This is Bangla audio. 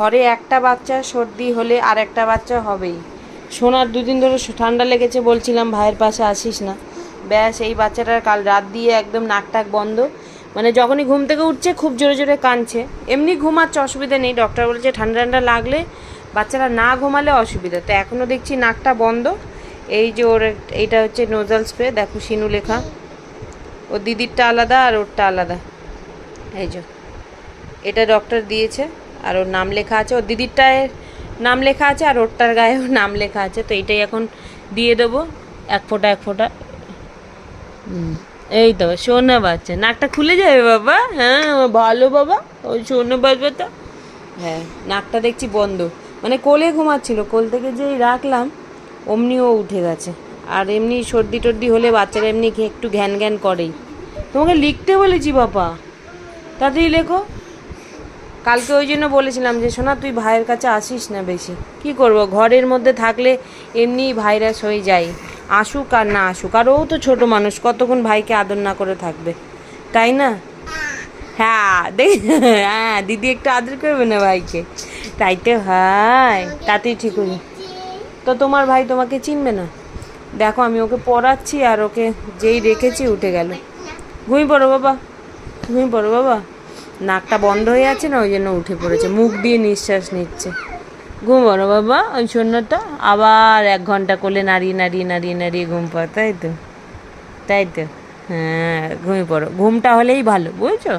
ঘরে একটা বাচ্চা সর্দি হলে আর একটা বাচ্চা হবেই। সোনার দুদিন ধরে ঠান্ডা লেগেছে, বলছিলাম ভাইয়ের পাশে আসিস না, ব্যাস এই বাচ্চাটার কাল রাত দিয়ে একদম নাক টাক বন্ধ, মানে যখনই ঘুম থেকে উঠছে খুব জোরে জোরে কাঁদছে। এমনি ঘুমাচ্ছে, অসুবিধা নেই, ডক্টর বলেছে ঠান্ডা ঠান্ডা লাগলে বাচ্চারা না ঘুমালে অসুবিধা, তো এখনও দেখছি নাকটা বন্ধ। এই যে ওর এইটা হচ্ছে নোজাল স্প্রে, দেখো শিনু লেখা, ওর দিদিরটা আলাদা আর ওরটা আলাদা। এই যে এটা ডক্টর দিয়েছে আর ওর নাম লেখা আছে, ওর দিদিরটায় নাম লেখা আছে আর ওরটার গায়েও নাম লেখা আছে, তো এইটাই এখন দিয়ে দেবো এক ফোঁটা এক ফোঁটা। এই তো সোনা বাচ্চা, নাকটা খুলে যাবে বাবা, হ্যাঁ ভালো বাবা, ওই সোনা বাচ্চাটা, হ্যাঁ নাকটা দেখছি বন্ধ, মানে কোলে ঘুমাচ্ছিল, কোল থেকে যেই রাখলাম অমনি ও উঠে গেছে। আর এমনি সর্দি টর্দি হলে বাচ্চারা এমনি একটু ঘ্যান ঘ্যান করেই। তোমাকে লিখতে বলেছি বাবা, তাড়াতাড়ি লেখো। কালকে ওই জন্য বলেছিলাম যে সোনা তুই ভাইয়ের কাছে আসিস না বেশি, কি করব, ঘরের মধ্যে থাকলে এমনি ভাইরাস হয়ে যায়, আসুক আর না আসুক, আর ও তো ছোটো মানুষ, কতক্ষণ ভাইকে আদর না করে থাকবে, তাই না? হ্যাঁ দেখ, হ্যাঁ দিদি একটু আদর করবে না ভাইকে, তাই তো হয়, তাতেই ঠিক হয়ে। তো তোমার ভাই তোমাকে চিনবে না? দেখো আমি ওকে পড়াচ্ছি আর ওকে যেই রেখেছি উঠে গেল। ঘুমিয়ে পড়ো বাবা, ঘুমিয়ে পড়ো বাবা, নাকটা বন্ধ হয়ে আছে না, ওই জন্য উঠে পড়েছে, মুখ দিয়ে নিঃশ্বাস নিচ্ছে। ঘুম পড়ো বাবা, ওই শূন্যটা আবার 1 ঘন্টা কোলে নাড়িয়ে নাড়িয়ে নাড়িয়ে নাড়িয়ে ঘুম পাড়, তাই তো, তাই তো, হ্যাঁ ঘুমিয়ে পড়ো, ঘুমটা হলেই ভালো, বুঝছো?